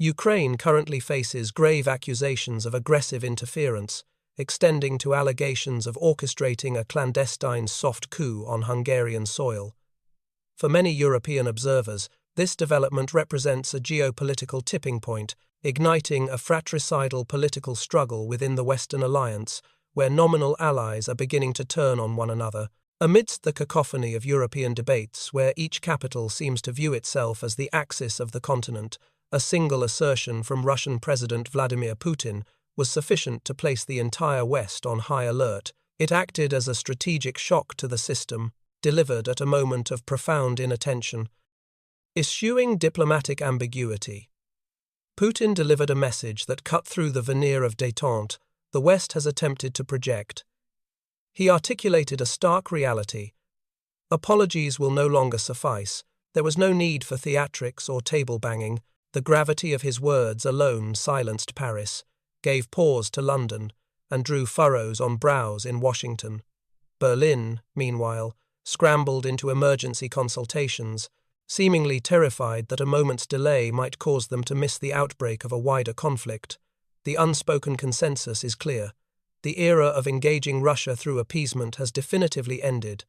Ukraine currently faces grave accusations of aggressive interference, extending to allegations of orchestrating a clandestine soft coup on Hungarian soil. For many European observers, this development represents a geopolitical tipping point, igniting a fratricidal political struggle within the Western alliance, where nominal allies are beginning to turn on one another. Amidst the cacophony of European debates, where each capital seems to view itself as the axis of the continent, a single assertion from Russian President Vladimir Putin was sufficient to place the entire West on high alert. It acted as a strategic shock to the system, delivered at a moment of profound inattention. Eschewing diplomatic ambiguity. Putin delivered a message that cut through the veneer of détente the West has attempted to project. He articulated a stark reality. Apologies will no longer suffice. There was no need for theatrics or table-banging. The gravity of his words alone silenced Paris, gave pause to London, and drew furrows on brows in Washington. Berlin, meanwhile, scrambled into emergency consultations, seemingly terrified that a moment's delay might cause them to miss the outbreak of a wider conflict. The unspoken consensus is clear. The era of engaging Russia through appeasement has definitively ended.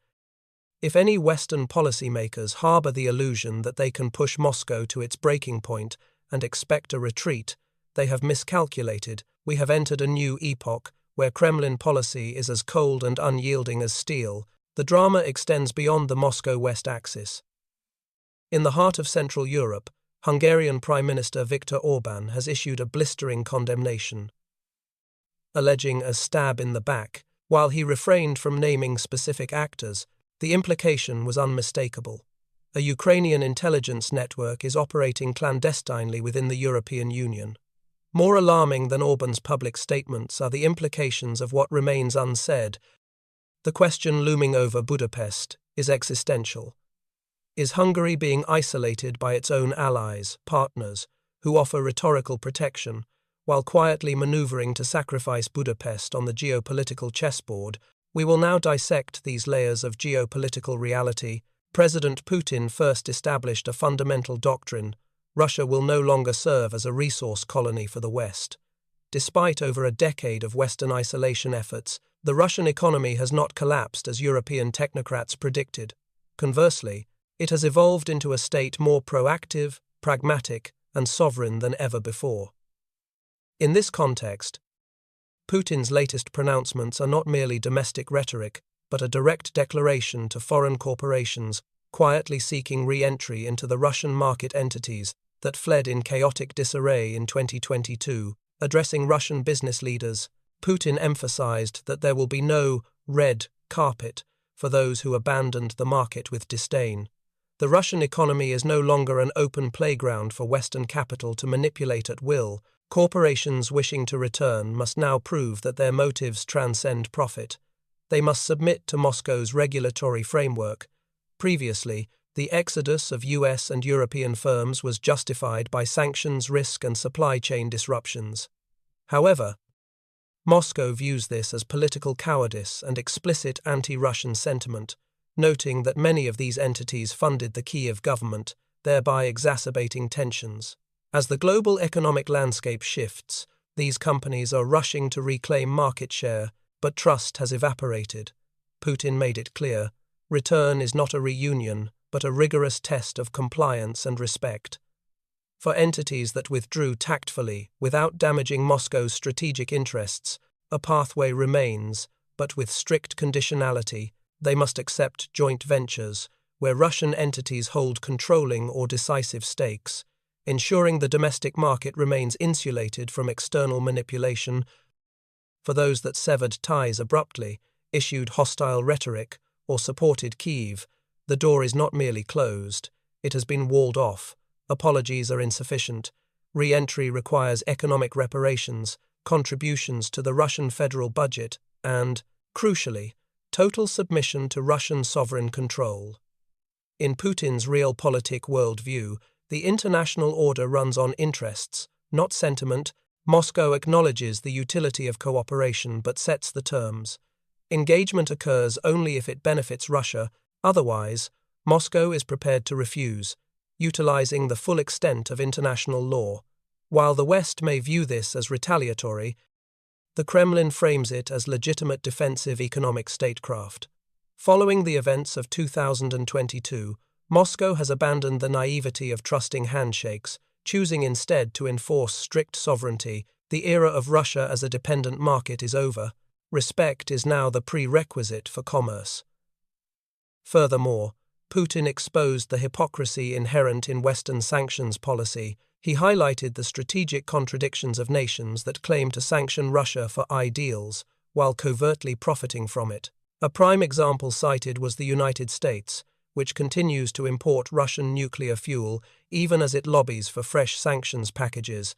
If any Western policymakers harbor the illusion that they can push Moscow to its breaking point and expect a retreat, they have miscalculated. We have entered a new epoch where Kremlin policy is as cold and unyielding as steel. The drama extends beyond the Moscow-West axis. In the heart of Central Europe, Hungarian Prime Minister Viktor Orbán has issued a blistering condemnation, alleging a stab in the back. While he refrained from naming specific actors, the implication was unmistakable. A Ukrainian intelligence network is operating clandestinely within the European Union. More alarming than Orbán's public statements are the implications of what remains unsaid. The question looming over Budapest is existential. Is Hungary being isolated by its own allies, partners, who offer rhetorical protection, while quietly maneuvering to sacrifice Budapest on the geopolitical chessboard? We will now dissect these layers of geopolitical reality. President Putin first established a fundamental doctrine: Russia will no longer serve as a resource colony for the West. Despite over a decade of Western isolation efforts, the Russian economy has not collapsed as European technocrats predicted. Conversely, it has evolved into a state more proactive, pragmatic, and sovereign than ever before. In this context, Putin's latest pronouncements are not merely domestic rhetoric, but a direct declaration to foreign corporations quietly seeking re-entry into the Russian market entities that fled in chaotic disarray in 2022. Addressing Russian business leaders, Putin emphasized that there will be no red carpet for those who abandoned the market with disdain. The Russian economy is no longer an open playground for Western capital to manipulate at will. Corporations wishing to return must now prove that their motives transcend profit. They must submit to Moscow's regulatory framework. Previously, the exodus of US and European firms was justified by sanctions, risk, and supply chain disruptions. However, Moscow views this as political cowardice and explicit anti-Russian sentiment, noting that many of these entities funded the Kiev government, thereby exacerbating tensions. As the global economic landscape shifts, these companies are rushing to reclaim market share, but trust has evaporated. Putin made it clear: return is not a reunion, but a rigorous test of compliance and respect. For entities that withdrew tactfully, without damaging Moscow's strategic interests, a pathway remains, but with strict conditionality. They must accept joint ventures, where Russian entities hold controlling or decisive stakes, ensuring the domestic market remains insulated from external manipulation. For those that severed ties abruptly, issued hostile rhetoric, or supported Kyiv, the door is not merely closed, it has been walled off. Apologies are insufficient. Re-entry requires economic reparations, contributions to the Russian federal budget, and, crucially, total submission to Russian sovereign control. In Putin's realpolitik worldview, the international order runs on interests, not sentiment. Moscow acknowledges the utility of cooperation but sets the terms. Engagement occurs only if it benefits Russia. Otherwise, Moscow is prepared to refuse, utilizing the full extent of international law. While the West may view this as retaliatory, the Kremlin frames it as legitimate defensive economic statecraft. Following the events of 2022, Moscow has abandoned the naivety of trusting handshakes, choosing instead to enforce strict sovereignty. The era of Russia as a dependent market is over. Respect is now the prerequisite for commerce. Furthermore, Putin exposed the hypocrisy inherent in Western sanctions policy. He highlighted the strategic contradictions of nations that claim to sanction Russia for ideals, while covertly profiting from it. A prime example cited was the United States, which continues to import Russian nuclear fuel even as it lobbies for fresh sanctions packages.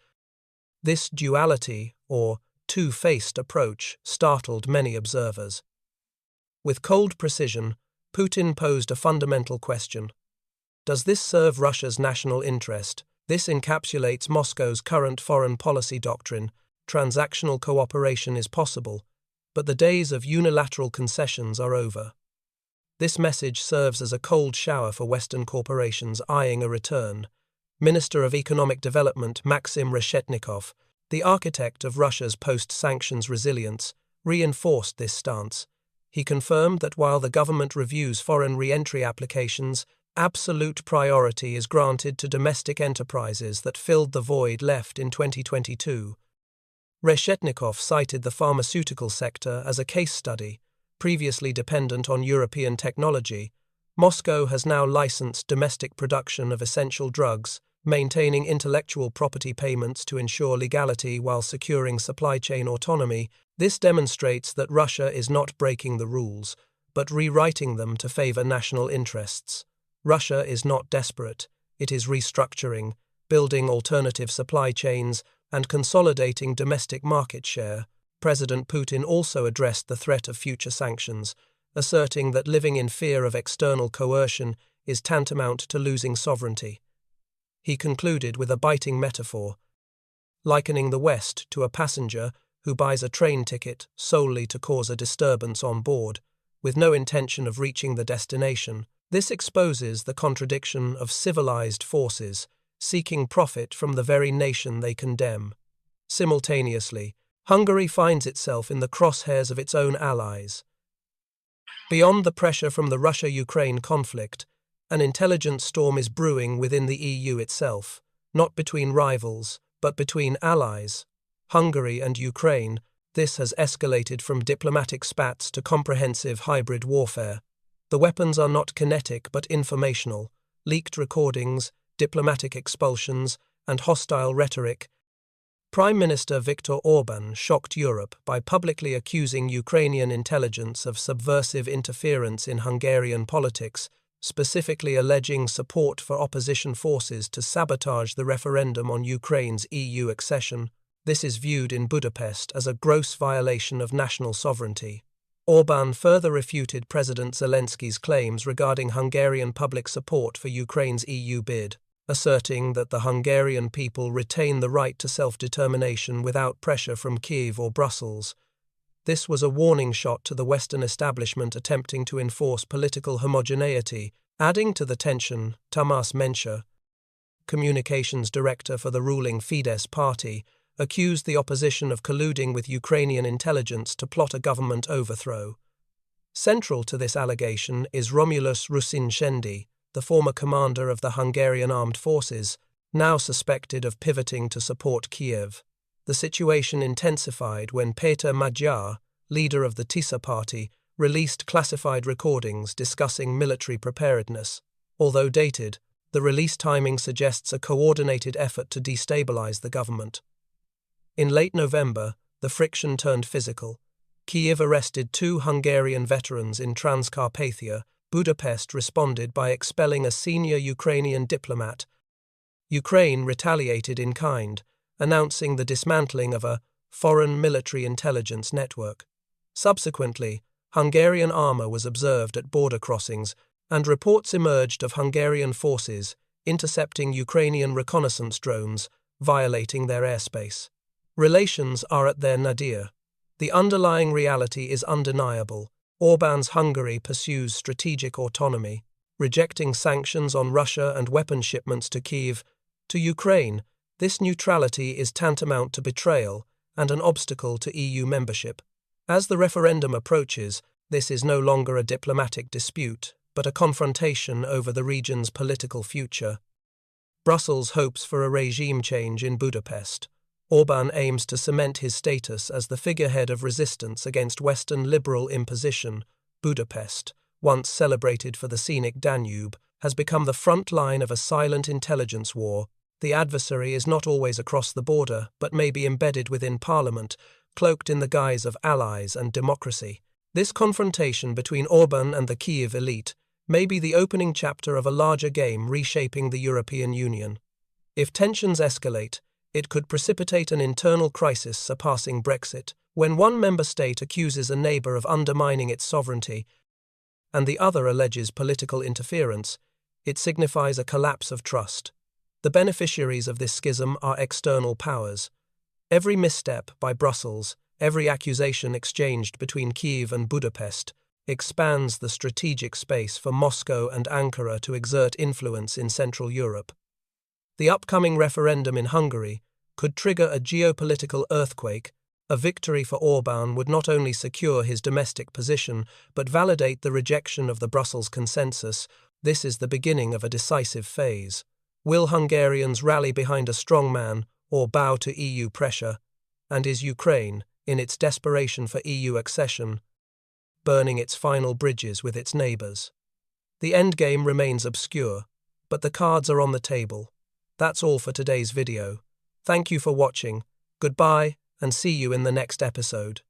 This duality, or two-faced approach, startled many observers. With cold precision, Putin posed a fundamental question. Does this serve Russia's national interest? This encapsulates Moscow's current foreign policy doctrine. Transactional cooperation is possible, but the days of unilateral concessions are over. This message serves as a cold shower for Western corporations eyeing a return. Minister of Economic Development Maxim Reshetnikov, the architect of Russia's post-sanctions resilience, reinforced this stance. He confirmed that while the government reviews foreign re-entry applications, absolute priority is granted to domestic enterprises that filled the void left in 2022. Reshetnikov cited the pharmaceutical sector as a case study. Previously dependent on European technology, Moscow has now licensed domestic production of essential drugs, maintaining intellectual property payments to ensure legality while securing supply chain autonomy. This demonstrates that Russia is not breaking the rules, but rewriting them to favor national interests. Russia is not desperate, it is restructuring, building alternative supply chains, and consolidating domestic market share. President Putin also addressed the threat of future sanctions, asserting that living in fear of external coercion is tantamount to losing sovereignty. He concluded with a biting metaphor, likening the West to a passenger who buys a train ticket solely to cause a disturbance on board, with no intention of reaching the destination. This exposes the contradiction of civilized forces seeking profit from the very nation they condemn. Simultaneously, Hungary finds itself in the crosshairs of its own allies. Beyond the pressure from the Russia-Ukraine conflict, an intelligence storm is brewing within the EU itself, not between rivals, but between allies. Hungary and Ukraine, this has escalated from diplomatic spats to comprehensive hybrid warfare. The weapons are not kinetic but informational. Leaked recordings, diplomatic expulsions, and hostile rhetoric. Prime Minister Viktor Orbán shocked Europe by publicly accusing Ukrainian intelligence of subversive interference in Hungarian politics, specifically alleging support for opposition forces to sabotage the referendum on Ukraine's EU accession. This is viewed in Budapest as a gross violation of national sovereignty. Orbán further refuted President Zelensky's claims regarding Hungarian public support for Ukraine's EU bid, asserting that the Hungarian people retain the right to self-determination without pressure from Kiev or Brussels. This was a warning shot to the Western establishment attempting to enforce political homogeneity, adding to the tension. Tamas Mencher, communications director for the ruling Fidesz party, accused the opposition of colluding with Ukrainian intelligence to plot a government overthrow. Central to this allegation is Romulus Rusin-Shendi, the former commander of the Hungarian armed forces, now suspected of pivoting to support Kiev. The situation intensified when Péter Magyar, leader of the Tisza party, released classified recordings discussing military preparedness. Although dated, the release timing suggests a coordinated effort to destabilize the government. In late November, the friction turned physical. Kyiv arrested 2 Hungarian veterans in Transcarpathia. Budapest responded by expelling a senior Ukrainian diplomat. Ukraine retaliated in kind, announcing the dismantling of a foreign military intelligence network. Subsequently, Hungarian armor was observed at border crossings, and reports emerged of Hungarian forces intercepting Ukrainian reconnaissance drones, violating their airspace. Relations are at their nadir. The underlying reality is undeniable. Orbán's Hungary pursues strategic autonomy, rejecting sanctions on Russia and weapon shipments to Kyiv. To Ukraine, This neutrality is tantamount to betrayal and an obstacle to EU membership. As the referendum approaches, this is no longer a diplomatic dispute, but a confrontation over the region's political future. Brussels hopes for a regime change in Budapest. Orbán aims to cement his status as the figurehead of resistance against Western liberal imposition. Budapest, once celebrated for the scenic Danube, has become the front line of a silent intelligence war. The adversary is not always across the border, but may be embedded within parliament, cloaked in the guise of allies and democracy. This confrontation between Orbán and the Kyiv elite may be the opening chapter of a larger game reshaping the European Union. If tensions escalate, it could precipitate an internal crisis surpassing Brexit, when one member state accuses a neighbour of undermining its sovereignty and the other alleges political interference. It signifies a collapse of trust. The beneficiaries of this schism are external powers. Every misstep by Brussels, every accusation exchanged between Kyiv and Budapest, expands the strategic space for Moscow and Ankara to exert influence in Central Europe. The upcoming referendum in Hungary could trigger a geopolitical earthquake. A victory for Orbán would not only secure his domestic position, but validate the rejection of the Brussels consensus. This is the beginning of a decisive phase. Will Hungarians rally behind a strong man or bow to EU pressure? And is Ukraine, in its desperation for EU accession, burning its final bridges with its neighbours? The endgame remains obscure, but the cards are on the table. That's all for today's video. Thank you for watching. Goodbye, and see you in the next episode.